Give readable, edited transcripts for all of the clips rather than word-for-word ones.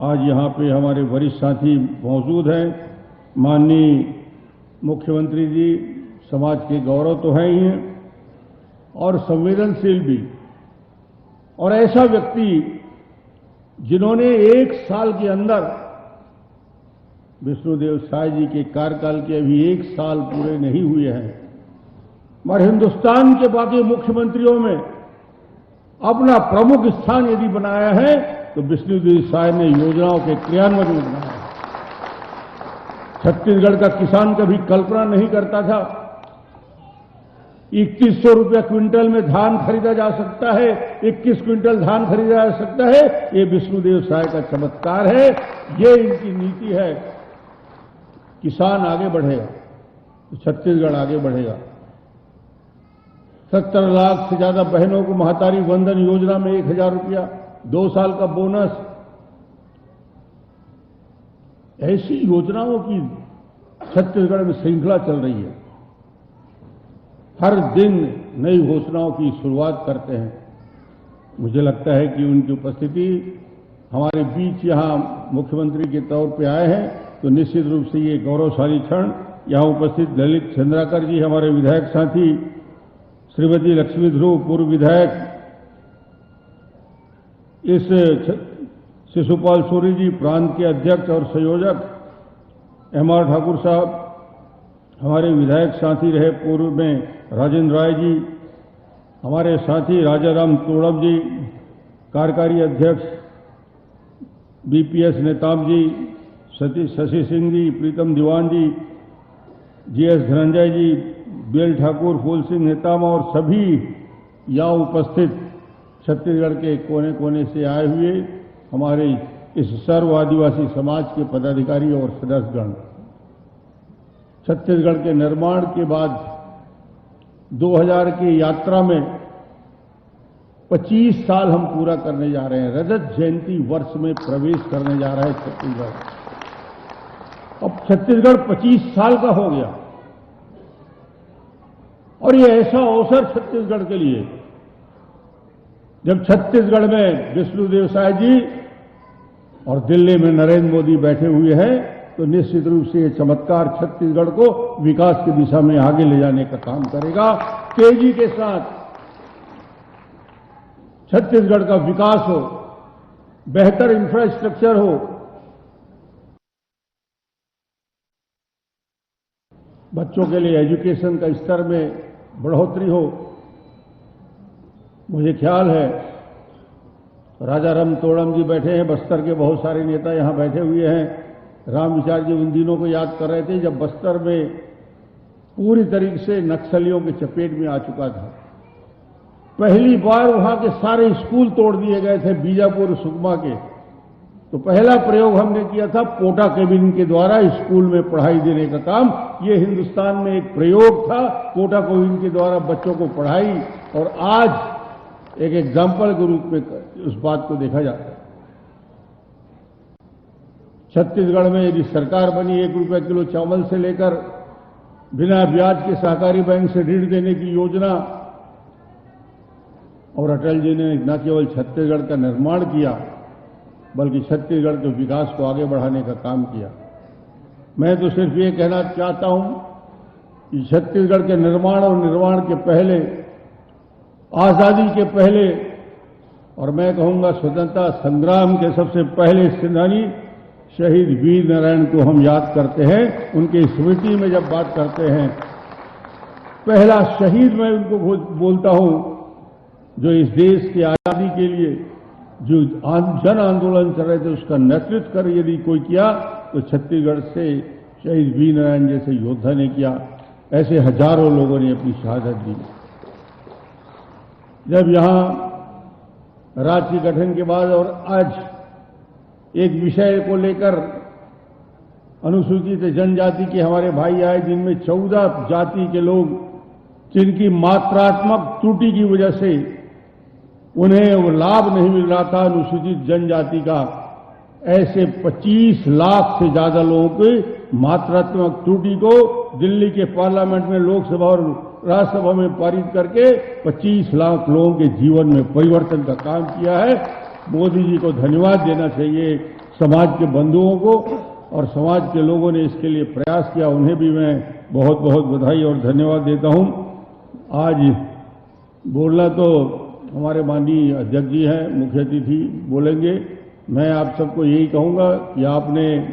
आज यहाँ पे हमारे वरिष्ठ साथी मौजूद हैं। माननीय मुख्यमंत्री जी समाज के गौरव तो हैं ही हैं और संवेदनशील भी, और ऐसा व्यक्ति जिन्होंने 1 साल के अंदर विष्णुदेव साय जी के कार्यकाल के अभी 1 साल पूरे नहीं हुए हैं, मगर हिंदुस्तान के बाकी मुख्यमंत्रियों में अपना प्रमुख स्थान यदि बनाया है तो विष्णुदेव साय ने योजनाओं के क्रियान्वयन में बनाया है। छत्तीसगढ़ का किसान कभी कल्पना नहीं करता था 2100 रुपया क्विंटल में धान खरीदा जा सकता है, 21 क्विंटल धान खरीदा जा सकता है। ये विष्णुदेव साय का चमत्कार है, ये इनकी नीति है। किसान आगे बढ़ेगा तो छत्तीसगढ़ आगे बढ़ेगा। 70 लाख से ज्यादा बहनों को महतारी वंदन योजना में 1000 रुपया, 2 साल का बोनस, ऐसी योजनाओं की छत्तीसगढ़ में श्रृंखला चल रही है। हर दिन नई घोषणाओं की शुरुआत करते हैं। मुझे लगता है कि उनकी उपस्थिति हमारे बीच यहाँ मुख्यमंत्री के तौर पे आए हैं तो निश्चित रूप से ये गौरवशाली क्षण। यहाँ उपस्थित ललित चंद्राकर जी हमारे विधायक साथी, श्रीमती लक्ष्मी ध्रुव पूर्व विधायक, इस शिशुपाल सूरी जी प्रांत के अध्यक्ष और संयोजक, एम.आर. ठाकुर साहब हमारे विधायक साथी रहे पूर्व में, राजेंद्र राय जी, हमारे साथी राजाराम तोड़ब जी कार्यकारी अध्यक्ष, बीपीएस नेताम जी, शशि सिंह जी, प्रीतम दीवान जी, जीएस धनंजय जी, बीएल ठाकुर, फूल सिंह नेताम और सभी यहाँ उपस्थित छत्तीसगढ़ के कोने कोने से आए हुए हमारे इस सर्व आदिवासी समाज के पदाधिकारी और सदस्यगण। छत्तीसगढ़ के निर्माण के बाद 2000 की यात्रा में 25 साल हम पूरा करने जा रहे हैं। रजत जयंती वर्ष में प्रवेश करने जा रहा है छत्तीसगढ़। अब छत्तीसगढ़ 25 साल का हो गया और ये ऐसा अवसर छत्तीसगढ़ के लिए, जब छत्तीसगढ़ में विष्णुदेव साय जी और दिल्ली में नरेंद्र मोदी बैठे हुए हैं, तो निश्चित रूप से ये चमत्कार छत्तीसगढ़ को विकास की दिशा में आगे ले जाने का काम करेगा। तेजी के साथ छत्तीसगढ़ का विकास हो, बेहतर इंफ्रास्ट्रक्चर हो, बच्चों के लिए एजुकेशन का स्तर में बढ़ोतरी हो। मुझे ख्याल है राजाराम तोड़म जी बैठे हैं, बस्तर के बहुत सारे नेता यहां बैठे हुए हैं। राम विचार जी उन दिनों को याद कर रहे थे जब बस्तर में पूरी तरीके से नक्सलियों की चपेट में आ चुका था। पहली बार वहां के सारे स्कूल तोड़ दिए गए थे बीजापुर सुकमा के, तो पहला प्रयोग हमने किया था पोटा केबिन के द्वारा स्कूल में पढ़ाई देने का काम। ये हिंदुस्तान में एक प्रयोग था, पोटा केबिन के द्वारा बच्चों को पढ़ाई, और आज एक एग्जाम्पल के रूप में उस बात को देखा जाता है। छत्तीसगढ़ में यदि सरकार बनी, 1 रुपया किलो चावल से लेकर बिना ब्याज के सहकारी बैंक से ऋण देने की योजना, और अटल जी ने न केवल छत्तीसगढ़ का निर्माण किया बल्कि छत्तीसगढ़ के विकास को आगे बढ़ाने का काम किया। मैं तो सिर्फ ये कहना चाहता हूं कि छत्तीसगढ़ के निर्माण और निर्माण के पहले, आजादी के पहले, और मैं कहूंगा स्वतंत्रता संग्राम के सबसे पहले सेनानी शहीद वीर नारायण को हम याद करते हैं। उनकी स्मृति में जब बात करते हैं, पहला शहीद मैं उनको बोलता हूं जो इस देश की आजादी के लिए जो जन आंदोलन चल रहे थे उसका नेतृत्व कर यदि कोई किया तो छत्तीसगढ़ से शहीद वीर नारायण जैसे योद्धा ने किया। ऐसे हजारों लोगों ने अपनी शहादत दी। जब यहां राज्य के गठन के बाद और आज एक विषय को लेकर अनुसूचित जनजाति के हमारे भाई आए, जिनमें 14 जाति के लोग, जिनकी मात्रात्मक त्रुटि की वजह से उन्हें वो लाभ नहीं मिल रहा था अनुसूचित जनजाति का, ऐसे 25 लाख से ज्यादा लोगों की मात्रात्मक त्रुटि को दिल्ली के पार्लियामेंट में, लोकसभा और राज्यसभा में पारित करके 25 लाख लोगों के जीवन में परिवर्तन का काम किया है। मोदी जी को धन्यवाद देना चाहिए, समाज के बंधुओं को और समाज के लोगों ने इसके लिए प्रयास किया, उन्हें भी मैं बहुत बहुत बधाई और धन्यवाद देता हूं। आज बोलना तो हमारे माननीय अध्यक्ष जी हैं, मुख्य अतिथि बोलेंगे। मैं आप सबको यही कहूंगा कि आपने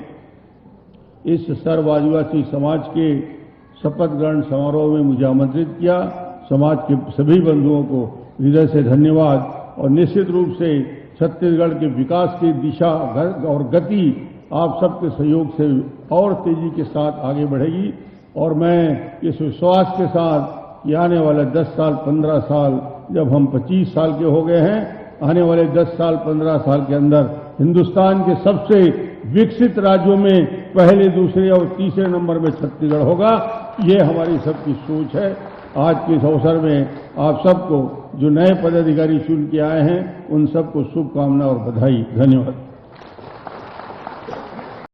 इस सर्व आदिवासी समाज के शपथ ग्रहण समारोह में मुझे आमंत्रित किया। समाज के सभी बंधुओं को हृदय से धन्यवाद। और निश्चित रूप से छत्तीसगढ़ के विकास की दिशा और गति आप सबके सहयोग से और तेजी के साथ आगे बढ़ेगी। और मैं इस विश्वास के साथ कि आने वाले 10 साल 15 साल, जब हम 25 साल के हो गए हैं, आने वाले 10 साल 15 साल के अंदर हिंदुस्तान के सबसे विकसित राज्यों में पहले, दूसरे और तीसरे नंबर में छत्तीसगढ़ होगा। ये हमारी सबकी सोच है। आज के इस अवसर में आप सबको, जो नए पदाधिकारी चुन के आए हैं, उन सबको शुभकामना और बधाई। धन्यवाद।